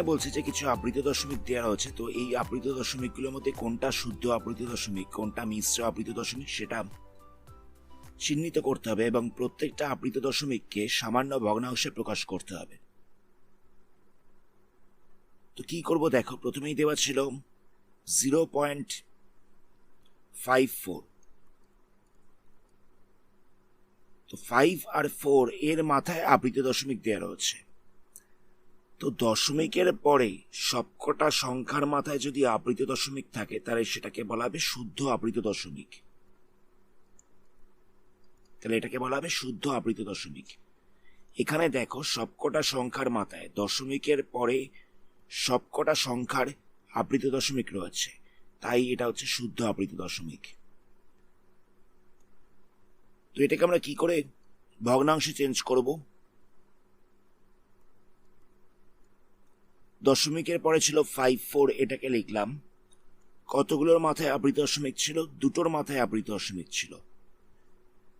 বলছে যে কিছু আবৃত দশমিক দেওয়া রয়েছে, তো এই আবৃত দশমিকগুলোর মধ্যে কোনটা শুদ্ধ আবৃত দশমিক, কোনটা মিশ্র আবৃত দশমিক সেটা চিহ্নিত করতে হবে এবং প্রত্যেকটা আবৃত দশমিককে সামান্য ভগ্নাংশে প্রকাশ করতে হবে। তো কি করব দেখো, প্রথমেই দেওয়া ছিল 0.54, তো 5 আর 4 এর মাথায় আবৃত দশমিক দেওয়া রয়েছে। তো দশমিকের পরে সবকটা সংখ্যার মাথায় যদি আবৃত দশমিক থাকে তাহলে সেটাকে বলা হবে শুদ্ধ আবৃত দশমিক। তাহলে এটাকে বলা হবে শুদ্ধ আবৃত দশমিক। এখানে দেখো সবকটা সংখ্যার মাথায় দশমিকের পরে সবকটা সংখ্যার আবৃত দশমিক রয়েছে, তাই এটা হচ্ছে শুদ্ধ আবৃত দশমিক। তো এটাকে আমরা কি করে ভগ্নাংশে চেঞ্জ করব? দশমিকের পরে ছিল 5, 4, এটাকে লিখলাম। কতগুলোর মাথায় আবৃত দশমিক ছিল? দুটোর মাথায় আবৃত দশমিক ছিল।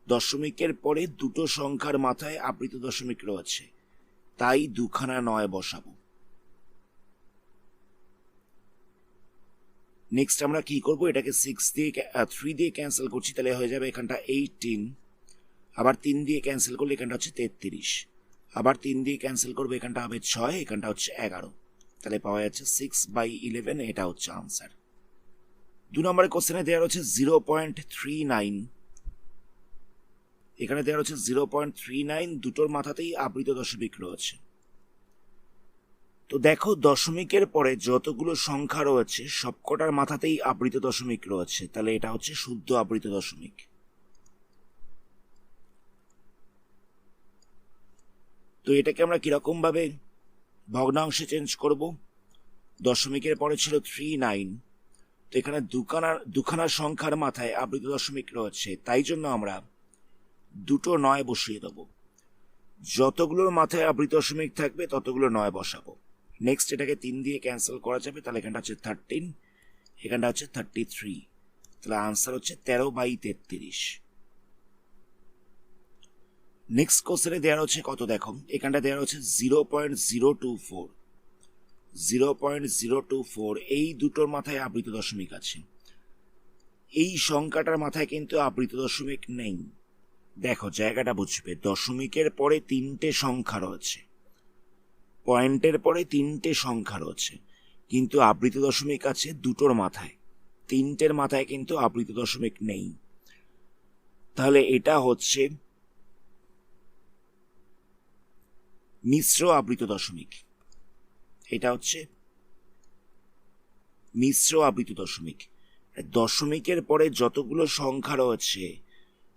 দশমিকের পরে দুটো সংখ্যার মাথায় আবৃত দশমিক রয়েছে, তাই দুখানা 9 বসাবো। নেক্সট আমরা কি করব, এটাকে 3 দিয়ে ক্যান্সেল করছি, তাহলে হয়ে যাবে এখানটা 18, আবার 3 দিয়ে ক্যান্সেল করলে এখানটা হচ্ছে 33, আবার 3 দিয়ে ক্যান্সেল করবে এখানটা হবে 6, এখানটা হচ্ছে 11, তাহলে পাওয়া যাচ্ছে 6/11, এটা হচ্ছে আনসার। 2 নম্বরের কোশ্চেনে দেওয়া রয়েছে 0.39, এখানে দেওয়া রয়েছে 0.39, দুটোর মাথাতেই আবৃত দশমিক রয়েছে। তো দেখো দশমিকের পরে যতগুলো সংখ্যা রয়েছে সবকটার মাথাতেই আবৃত দশমিক রয়েছে, তাহলে এটা হচ্ছে শুদ্ধ আবৃত দশমিক। তো এটাকে আমরা কিরকম ভাবে ভগ্নাংশে চেঞ্জ করব? দশমিকের পরে ছিল 39, তো এখানে দুখানা সংখ্যার মাথায় আবৃত দশমিক রয়েছে, তাই জন্য আমরা দুটো 9 বসিয়ে দেব। যতগুলোর মাথায় আবৃত দশমিক থাকবে ততগুলো 9 বসাবো। নেক্সট এটাকে 3 দিয়ে ক্যান্সেল করা যাবে, তাহলে এখানটা হচ্ছে 13, এখানটা হচ্ছে 33, তাহলে আনসার হচ্ছে 13/33। নেক্সট কোশ্চেনে দেওয়া হচ্ছে কত দেখো, এখানটা দেওয়া হচ্ছে 0.024, 0.024, এই দুটোর মাথায় আবৃত দশমিক আছে। এই সংখ্যাটার মাথায় কিন্তু আবৃত দশমিক নেই। দেখো জায়গাটা বুঝবে, দশমিকের পরে 3টে সংখ্যা রয়েছে, পয়েন্টের পরে 3টে সংখ্যা রয়েছে, কিন্তু আবৃত দশমিক আছে দুটোর মাথায়, 3টের মাথায় কিন্তু আবৃত দশমিক নেই। তাহলে এটা হচ্ছে মিশ্র আবৃত দশমিক, এটা হচ্ছে মিশ্র আবৃত দশমিক। দশমিকের পরে যতগুলো সংখ্যা রয়েছে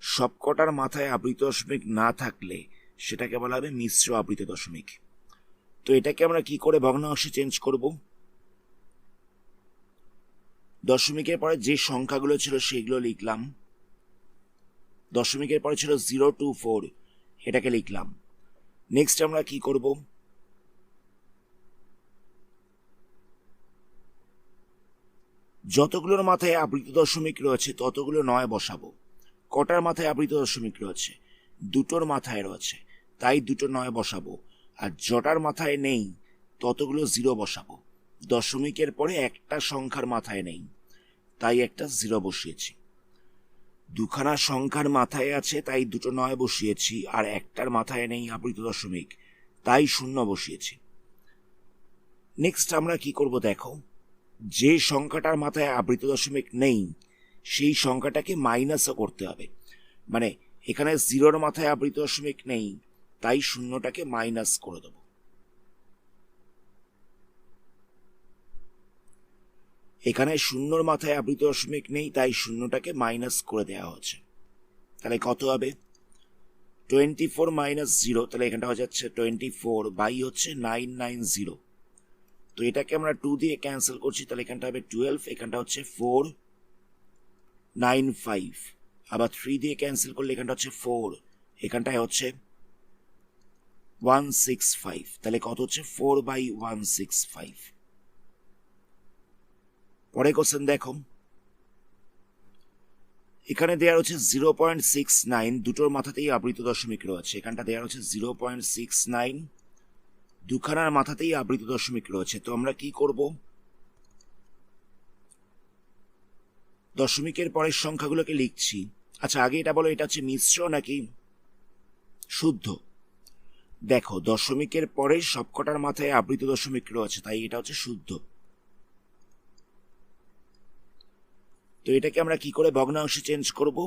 সবকটার মাথায় আবৃত দশমিক না থাকলে সেটাকে বলা হবে মিশ্র আবৃত দশমিক। তো এটাকে আমরা কি করে ভগ্নাংশে চেঞ্জ করব? দশমিকের পরে যে সংখ্যাগুলো ছিল সেগুলো লিখলাম। দশমিকের পরে ছিল 024, এটাকে লিখলাম। নেক্সট আমরা কি করব, যতগুলোর মাথায় আবৃত দশমিক রয়েছে ততগুলো 9 বসাবো। কটার মাথায় আবৃত দশমিক রয়েছে? দুটোর মাথায় রয়েছে, তাই দুটো 9 বসাবো। আর জটার মাথায় নেই ততগুলো 0 বসাবো। দশমিকের পরে একটা সংখ্যার মাথায় নেই, তাই একটা 0 বসিয়েছি। দুখানা সংখ্যার মাথায় আছে তাই দুটো 9 বসিয়েছি, আর একটার মাথায় নেই আবৃত দশমিক, তাই 0 বসিয়েছি। নেক্সট আমরা কি করব দেখো, যে সংখ্যাটার মাথায় আবৃত দশমিক নেই সেই সংখ্যাটাকে মাইনাসও করতে হবে। মানে এখানে 0-র মাথায় আবৃত দশমিক নেই, তাই 0টাকে মাইনাস করে দেব। এখানে 0-র মাথায় আবৃত দশমিক নেই, তাই 0টাকে মাইনাস করে দেওয়া হচ্ছে। তাহলে কত হবে? 24 - 0, তাহলে এখানটা হয়ে যাচ্ছে 24 বাই হচ্ছে 990। তো এটাকে আমরা 2 দিয়ে ক্যান্সেল করছি, তাহলে এখানটা হবে 12, এখানটা হচ্ছে 495, আবার 3 দিয়ে ক্যান্সেল করলে এখানটা হচ্ছে 4, এখানটায় হচ্ছে 165, তাহলে কত হচ্ছে 4/165। পরে কোশ্চেন দেখো, এখানে দেওয়া হচ্ছে 0.69, দুটোর মাথাতেই আবৃত দশমিক রয়েছে। এখানটা দেওয়া হচ্ছে 0.69, দুখানার মাথাতেই আবৃত দশমিক রয়েছে, তো আমরা কি করব? দশমিকের পরের সংখ্যাগুলোকে লিখছি। আচ্ছা, আগে এটা বলো, এটা হচ্ছে মিশ্র নাকি শুদ্ধ? দেখো, দশমিকের পরে সবকটার মাথায় আবৃত দশমিক রয়েছে, তাই এটা হচ্ছে শুদ্ধ। তো এটাকে আমরা কি করে ভগ্নাংশে চেঞ্জ করব?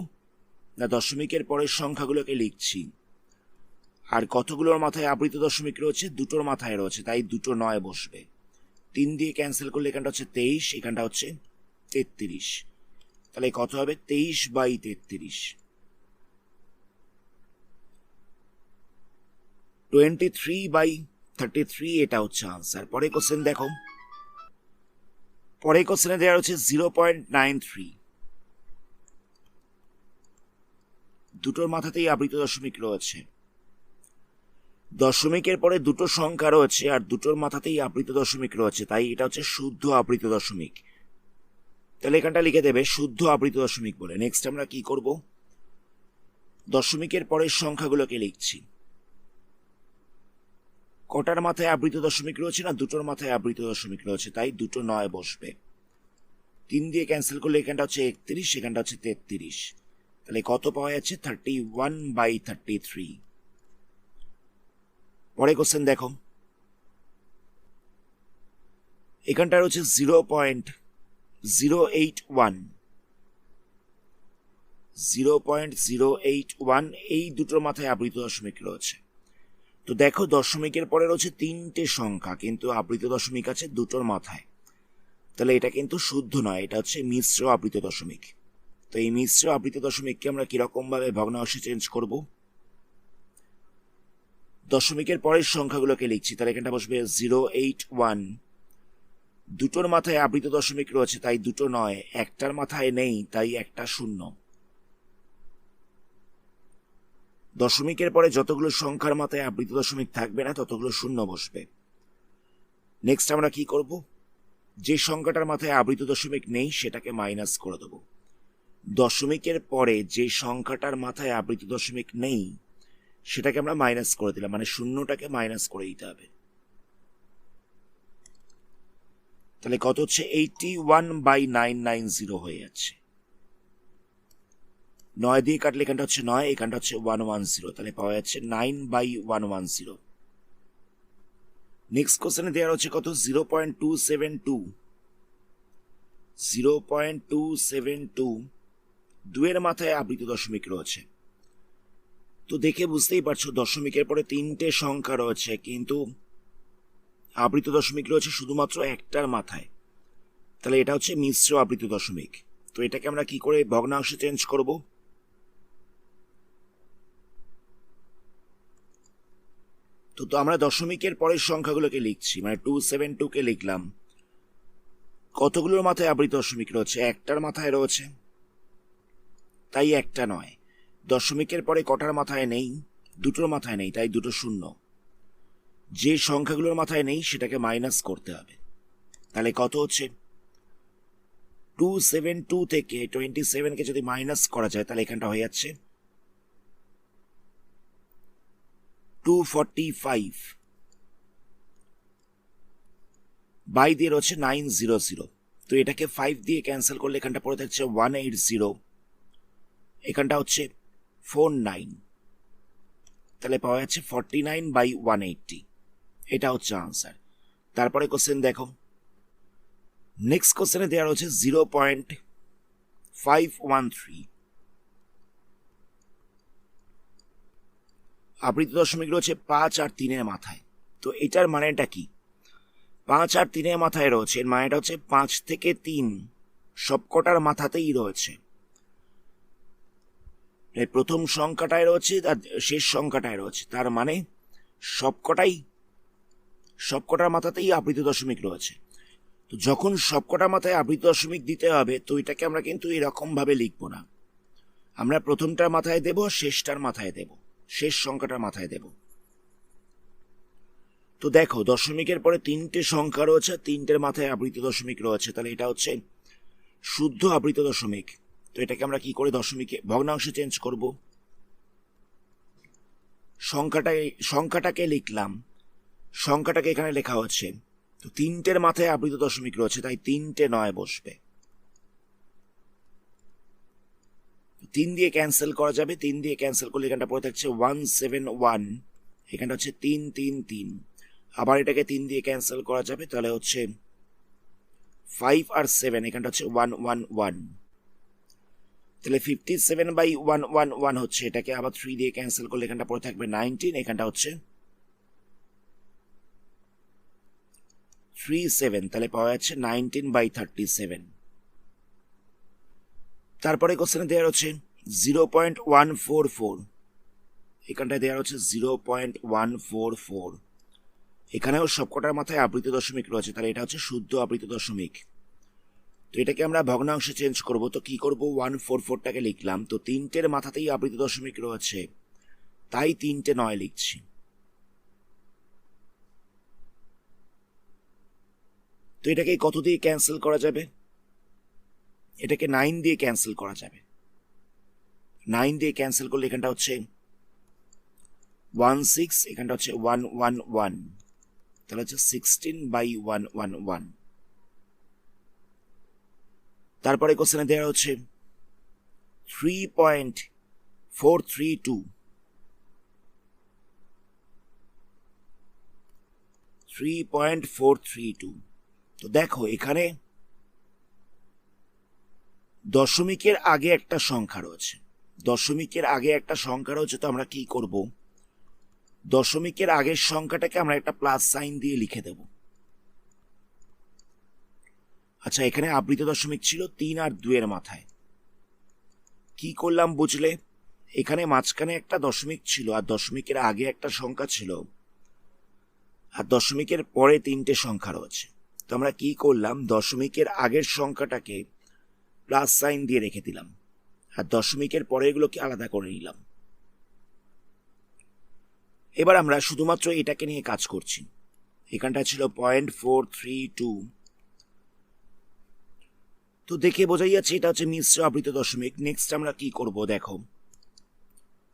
না, দশমিকের পরের সংখ্যাগুলোকে লিখছি, আর কতগুলোর মাথায় আবৃত দশমিক রয়েছে? দুটোর মাথায় রয়েছে, তাই দুটো 9 বসবে। 3 দিয়ে ক্যান্সেল করলে এখানটা হচ্ছে 23, এখানটা হচ্ছে 33। তাহলে কত হবে? 23/33, 23/33। এটা হচ্ছে আনসার। পরে কোশ্চেন দেখো, পরে কোশ্চেনে দেওয়া হচ্ছে 0.93। দুটোর মাথাতেই আবৃত দশমিক রয়েছে। দশমিকের পরে দুটো সংখ্যা রয়েছে আর দুটোর মাথাতেই আবৃত দশমিক রয়েছে, তাই এটা হচ্ছে শুদ্ধ আবৃত দশমিক। তাহলে এখানটা লিখে দেবে শুদ্ধ আবৃত দশমিক বলে। নেক্সট আমরা কি করব? দশমিকের পরের সংখ্যাগুলোকে লিখছি। কটার মাথায় আবৃত দশমিক রয়েছে? না, দুটোর মাথায় আবৃত দশমিক রয়েছে, তাই দুটো 9 বসবে। 3 দিয়ে ক্যান্সেল করলে এখানটা হচ্ছে 31, এখানটা হচ্ছে 33। তাহলে কত পাওয়া যাচ্ছে? 31/33। পরে কোশ্চেন দেখো, এখানটা রয়েছে 0.081। 0.081 এই দুটোর মাথায় আবৃত দশমিক রয়েছে। তো দেখো, দশমিকের পরে রয়েছে 3টে সংখ্যা, কিন্তু আবৃত দশমিক আছে দুটোর মাথায়। তাহলে এটা কিন্তু শুদ্ধ নয়, এটা হচ্ছে মিশ্র আবৃত দশমিক। তো এই মিশ্র আবৃত দশমিককে আমরা কিরকম ভাবে ভগ্নাংশে চেঞ্জ করব? দশমিকের পরের সংখ্যাগুলোকে লিখছি, তাহলে এখানটা বসবে 081। দুটোর মাথায় আবৃত দশমিক রয়েছে, তাই দুটো 9। একটার মাথায় নেই, তাই একটা 0। দশমিকের পরে যতগুলো সংখ্যার মাথায় আবৃত দশমিক থাকবে না, ততগুলো 0 বসবে। নেক্সট আমরা কি করব? যে সংখ্যাটার মাথায় আবৃত দশমিক নেই সেটাকে মাইনাস করে দেব। দশমিকের পরে যে সংখ্যাটার মাথায় আবৃত দশমিক নেই সেটাকে আমরা মাইনাস করে দিলাম, মানে 0টাকে মাইনাস করে দিতে হবে। তাহলে কত হচ্ছে? 81/990 হয়ে যাচ্ছে। 9 দিয়ে কাটলে এখানটা হচ্ছে 9, এখানটা হচ্ছে 110, তাহলে পাওয়া যাচ্ছে 9/110। নেক্সট কোশ্চেনে দেওয়া হচ্ছে কত? 0.272। 0.272 দুয়ের মাথায় আবৃত দশমিক রয়েছে। তো দেখে বুঝতেই পারছো, দশমিকের পরে 3টে সংখ্যা রয়েছে, কিন্তু আবৃত দশমিক রয়েছে শুধুমাত্র একটার মাথায়। তাহলে এটা হচ্ছে মিশ্র আবৃত দশমিক। তো এটাকে আমরা কি করে ভগ্নাংশে চেঞ্জ করব? তো আমরা দশমিকের পরের সংখ্যাগুলোকে লিখছি, মানে 272কে লিখলাম। কতগুলোর মাথায় আবৃত দশমিক রয়েছে? একটার মাথায় রয়েছে, তাই একটা 9। দশমিকের পরে কটার মাথায় নেই? দুটোর মাথায় নেই, তাই দুটো 0। যে সংখ্যাগুলোর মাথায় নেই সেটাকে মাইনাস করতে হবে। তাহলে কত হচ্ছে? 272 থেকে 27কে যদি মাইনাস করা যায়, তাহলে এখানটা হয়ে যাচ্ছে 245। বাই দিয়ে রয়েছে 900। তো এটাকে 5 দিয়ে ক্যান্সেল করলে এখানটা পড়ে থাকছে 180, এখানটা হচ্ছে 49। তাহলে পাওয়া যাচ্ছে 49/180। এটা হচ্ছে আনসার। তারপরে কোশ্চেন দেখো, নেক্সট কোশ্চেনে দেওয়া রয়েছে 0.513। আবৃত দশমিক রয়েছে 5 আর 3-এর মাথায়। তো এটার মানেটা কি? 5 আর 3-এর মাথায় রয়েছে, এর মানেটা হচ্ছে 5 থেকে 3 সবকটার মাথাতেই রয়েছে। প্রথম সংখ্যাটায় রয়েছে আর শেষ সংখ্যাটায় রয়েছে, তার মানে সবকটার মাথাতেই আবৃত দশমিক রয়েছে। তো যখন সবকটার মাথায় আবৃত দশমিক দিতে হবে, তো এটাকে আমরা কিন্তু এরকম ভাবে লিখবো না। আমরা প্রথমটার মাথায় দেব, শেষটার মাথায় দেব, শেষ সংখ্যাটার মাথায় দেব। তো দেখো, দশমিকের পরে 3টে সংখ্যা রয়েছে, 3টের মাথায় আবৃত দশমিক রয়েছে, তাহলে এটা হচ্ছে শুদ্ধ আবৃত দশমিক। তো এটাকে আমরা কি করে দশমিকে ভগ্নাংশে চেঞ্জ করব? সংখ্যাটাকে লিখলাম, সংখ্যাটাকে এখানে লেখা হচ্ছে, তো 3টের মাথায় আবৃত দশমিক রয়েছে, তাই 3টে 9 বসবে। 3 দিয়ে ক্যান্সেল করা যাবে, 3 দিয়ে ক্যান্সেল করলে এখানটা পড়ে থাকছে 171, এখানটা হচ্ছে 3 3 3। আবার এটাকে 3 দিয়ে ক্যান্সেল করা যাবে, তাহলে হচ্ছে 5 আর 7, এখানটা হচ্ছে 111। তাহলে 57/111 হচ্ছে, এটাকে আবার 3 দিয়ে ক্যান্সেল করলে এখানটা পড়ে থাকবে 19, এখানটা হচ্ছে 37, তাহলে পাওয়া যাচ্ছে 19/37। তারপরে কোশ্চেনে দেওয়া হচ্ছে 0.144, এখানটায় দেওয়া হচ্ছে 0.144। এখানেও সবকটার মাথায় আবৃত দশমিক রয়েছে, তাহলে এটা হচ্ছে শুদ্ধ আবৃত দশমিক। তো এটাকে আমরা ভগ্নাংশে চেঞ্জ করব, তো কি করব, 144টাকে লিখলাম, তো 3টের মাথাতেই আবৃত দশমিক রয়েছে, তাই 3টে 9 লিখছি। তো এটাকে কত দিয়ে ক্যান্সেল করা যাবে, এটাকে 9 দিয়ে ক্যান্সেল করা যাবে। 9 দিয়ে ক্যান্সেল করলে এখানটা হচ্ছে 16, এখানটা হচ্ছে 111, তাহলে হচ্ছে 16/111। তারপরে কোশ্চেনে দেওয়া হচ্ছে 3.432, 3.432। তো দেখো এখানে দশমিকের আগে একটা সংখ্যা রয়েছে, দশমিকের আগে একটা সংখ্যা রয়েছে, তো আমরা কি করব, দশমিকের আগের সংখ্যাটাকে আমরা একটা প্লাস সাইন দিয়ে লিখে দেব। আচ্ছা, এখানে আবৃত দশমিক ছিল 3 আর 2 এর মাথায়। কি করলাম বুঝলে, এখানে মাঝখানে একটা দশমিক ছিল, আর দশমিকের আগে একটা সংখ্যা ছিল, আর দশমিকের পরে 3টে সংখ্যা রয়েছে। তো আমরা কি করলাম, দশমিকের আগের সংখ্যাটাকে প্লাস সাইন দিয়ে রেখে দিলাম, আর দশমিকের পরে এগুলোকে আলাদা করে নিলাম। এবার আমরা শুধুমাত্র এটাকে নিয়ে কাজ করছি। এখানটা ছিল 0.432, তো দেখে বোঝাই যাচ্ছে এটা হচ্ছে মিশ্র আবৃত দশমিক। নেক্সট আমরা কি করব, দেখো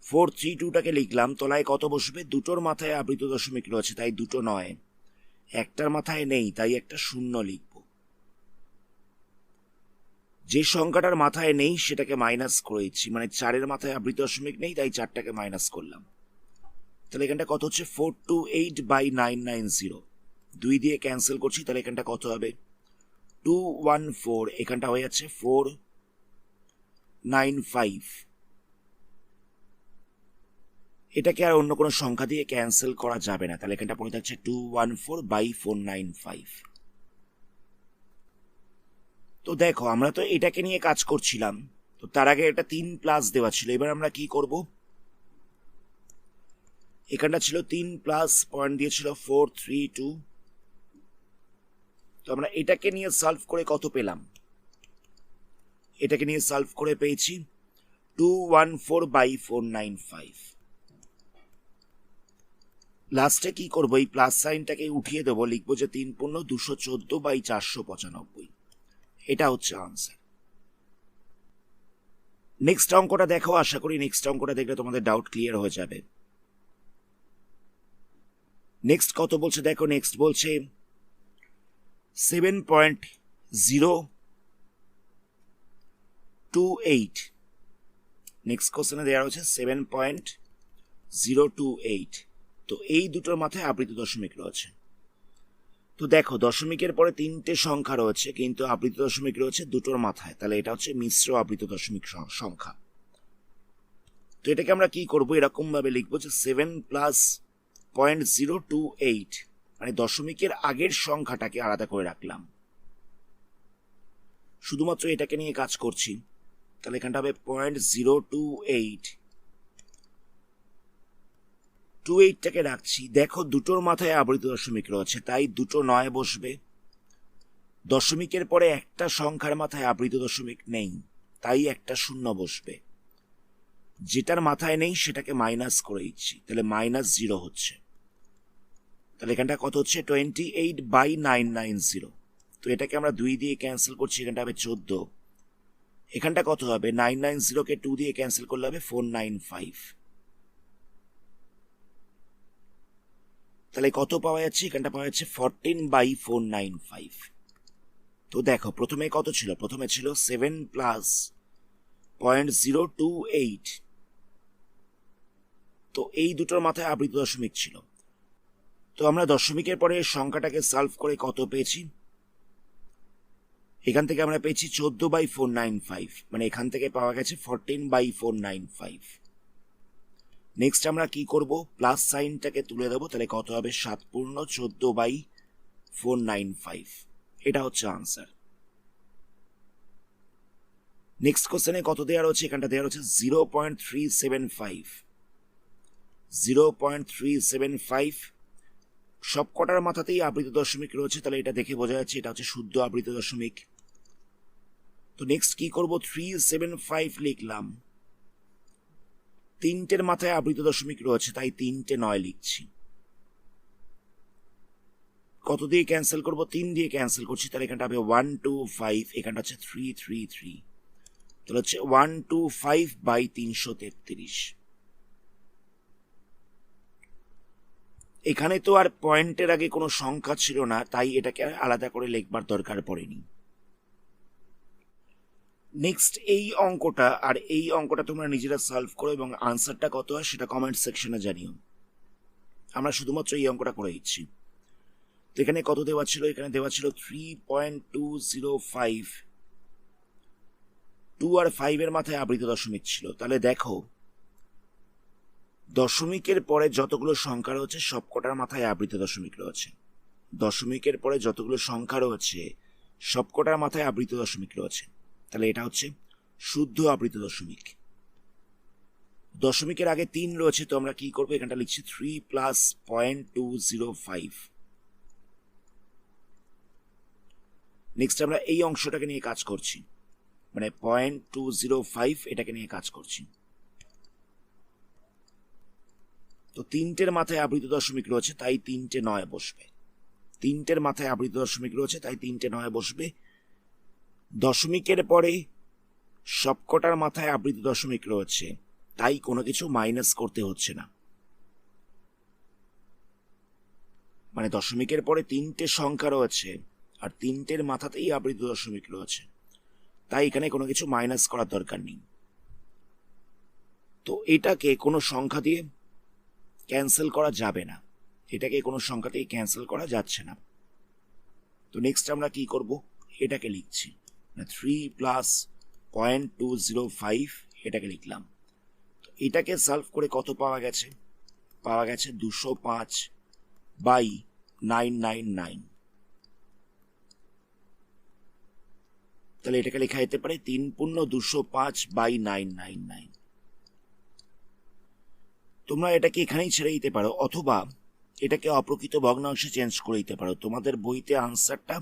432টাকে লিখলাম, তলায় কত বসবে, দুটোর মাথায় আবৃত দশমিক রয়েছে, তাই 2 9, একটার মাথায় নেই, তাই একটা 0 লিখব। যে সংখ্যাটার মাথায় নেই সেটাকে মাইনাস করে দিচ্ছি, মানে 4-এর মাথায় আবৃত দশমিক নেই, তাই 4টাকে মাইনাস করলাম। তাহলে এখানটা কত হচ্ছে, 428/990, 2 দিয়ে ক্যান্সেল করছি, তাহলে এখানটা কত হবে, 214, এখানটা হয়ে যাচ্ছে 495। এটাকে আর অন্য কোনো সংখ্যা দিয়ে ক্যান্সেল করা যাবে না, তাহলে এখানটা পড়ে যাচ্ছে 214/495। তো দেখো আমরা তো এটাকে নিয়ে কাজ করছিলাম, তো তার আগে এটা 3 প্লাস দেওয়া ছিল। এবার আমরা কি করব, এখানটা ছিল 3 প্লাস, পয়েন্ট দিয়েছিল 432, তো আমরা এটাকে নিয়ে সলভ করে কত পেলাম, এটাকে নিয়ে সলভ করে পেয়েছি 214/495। লাস্টে কি করবো, এই প্লাস সাইনটাকে উঠিয়ে দেবো, লিখবো যে 3 পূর্ণ 214/495, এটা হচ্ছে আনসার। নেক্সট অঙ্কটা দেখো, আশা করি নেক্সট অঙ্কটা দেখলে তোমাদের ডাউট ক্লিয়ার হয়ে যাবে। নেক্সট কত বলছে দেখো, নেক্সট বলছে 7.028। নেক্সট কোশ্চেনে দেওয়া হচ্ছে 7.028। তো এই দুটোর মাথায় আবৃত দশমিক রয়েছে। তো দেখো দশমিকের পরে 3টে সংখ্যা রয়েছে, কিন্তু আবৃত দশমিক রয়েছে দুটোর মাথায়, তাহলে এটা হচ্ছে মিশ্র আবৃত দশমিক সংখ্যা। তো এটাকে আমরা কি করবো, এরকম ভাবে লিখবো যে 7 প্লাস 0.028, মানে দশমিকের আগের সংখ্যাটাকে আলাদা করে রাখলাম। শুধুমাত্র এটাকে নিয়ে কাজ করছি, তাহলে এখানটা হবে 0.028, 28টাকে রাখছি। দেখো দুটোর মাথায় আবৃত দশমিক রয়েছে, তাই 2 9 বসবে। দশমিকের পরে একটা সংখ্যার মাথায় আবৃত দশমিক নেই, তাই একটা 0 বসবে। যেটার মাথায় নেই সেটাকে মাইনাস করে দিচ্ছি, তাহলে -0 হচ্ছে। তাহলে এখানটা কত হচ্ছে, 28/990। তো এটাকে আমরা 2 দিয়ে ক্যান্সেল করছি, এখানটা হবে 14। এখানটা কত হবে, 990কে 2 দিয়ে ক্যান্সেল করলে হবে 495। তাহলে কত পাওয়া যাচ্ছে? এখানটা পাওয়া যাচ্ছে 14/495। তো দেখো প্রথমে কত ছিল? প্রথমে ছিল 7 প্লাস 0.028। তো এই দুটোর মাথায় আবৃত দশমিক ছিল। তো আমরা দশমিকের পরে সংখ্যাটাকে সলভ করে কত পেয়েছি? এখান থেকে আমরা পেয়েছি 14/495, মানে এখান থেকে পাওয়া গেছে 14/495। নেক্সট আমরা কি করব? প্লাস সাইনটাকে তুলে দেবো, তাহলে কত হবে? 7 পূর্ণ 14/495। এটা হচ্ছে আনসার। নেক্সট কোশ্চেনে কত দেওয়া রয়েছে? এখানটা দেওয়া রয়েছে 0.375। 0.375 সব কটার মাথাতেই আবৃত দশমিক রয়েছে, তাহলে এটা দেখে বোঝা যাচ্ছে এটা হচ্ছে শুদ্ধ আবৃত দশমিক। তো নেক্সট কি করব? 375 লিখলাম, তিনটের মাথায় আবৃত দশমিক রয়েছে, তাই 3টে 9 লিখছি। কত দিয়ে ক্যান্সেল করব? 3 দিয়ে ক্যান্সেল করছি, তাহলে এখানটা হবে 125, এখানটা হচ্ছে 333, তাহলে হচ্ছে 125/333। এখানে তো আর পয়েন্টের আগে কোনো সংখ্যা ছিল না, তাই এটাকে আলাদা করে লিখবার দরকার পড়েনি। নেক্সট এই অঙ্কটা আর এই অঙ্কটা তোমরা নিজেরা সলভ করো এবং আনসারটা কত হয় সেটা কমেন্ট সেকশনে জানিও। আমরা শুধুমাত্র এই অঙ্কটা করে দিচ্ছি। তো এখানে কত দেওয়া ছিল? এখানে দেওয়া ছিল 3.205। 2 আর 5 এর মাথায় আবৃত দশমিক ছিল। তাহলে দেখো দশমিকের পরে যতগুলো সংখ্যা রয়েছে সবকটার মাথায় আবৃত দশমিক রয়েছে। দশমিকের পরে যতগুলো সংখ্যা রয়েছে সবকটার মাথায় আবৃত দশমিক রয়েছে, তাহলে এটা হচ্ছে শুদ্ধ আবৃত দশমিক। দশমিকের আগে 3 রয়েছে, তো আমরা কি করবো? এখানটা লিখছি 3 প্লাস 0.205। নেক্সট আমরা এই অংশটাকে নিয়ে কাজ করছি, মানে 0.205 এটাকে নিয়ে কাজ করছি। তো তিনটের মাথায় আবৃত দশমিক রয়েছে, তাই 3টে 9 বসবে। তিনটের মাথায় আবৃত দশমিক রয়েছে, তাই 3টে 9 বসবে। দশমিকের পরে সবকটার মাথায় আবৃত দশমিক রয়েছে, তাই কোনো কিছু মাইনাস করতে হচ্ছে না। মানে দশমিকের পরে 3টে সংখ্যা রয়েছে আর 3টের মাথাতেই আবৃত দশমিক রয়েছে, তাই এখানে কোনো কিছু মাইনাস করার দরকার নেই। তো এটাকে কোনো সংখ্যা দিয়ে ক্যান্সেল করা যাবে না, এটাকে কোনো সংখ্যা দিয়ে ক্যান্সেল করা যাচ্ছে না। তো নেক্সট আমরা কি করব? এটাকে লিখছি, 3 প্লাস 0.205 এটাকে লিখলাম। তো এটাকে সলভ করে কত পাওয়া গেছে? পাওয়া গেছে 205/999। তাহলে এটাকে লেখা যেতে পারে 3 পূর্ণ 205/999। তোমরা এটাকে এখানেই ছেড়ে দিতে পারো, অথবা এটাকে অপ্রকৃত ভগ্নাংশে চেঞ্জ করে দিতে পারো। তোমাদের বইতে আনসারটা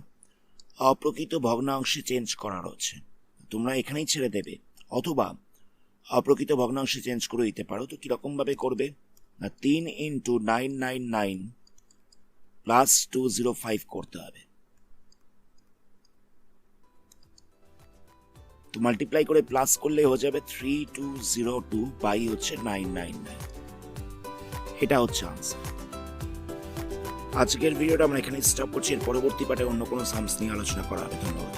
অপ্রকৃত ভগ্নাংশে চেঞ্জ করা রয়েছে, তোমরা এখানেই ছেড়ে দেবে, অথবা অপ্রকৃত ভগ্নাংশে চেঞ্জ করে দিতে পারো। তো কিরকম ভাবে করবে? না 3 × 999 প্লাস 205 করতে হবে। তো মাল্টিপ্লাই করে প্লাস করলে হয়ে যাবে 3202 বাই হচ্ছে 999। এটা হচ্ছে আনসার। আজকের ভিডিওটা আমরা এখানে স্টপ করছি, এর পরবর্তী পার্টে অন্য কোনো সামস নিয়ে আলোচনা করা হবে। ধন্যবাদ।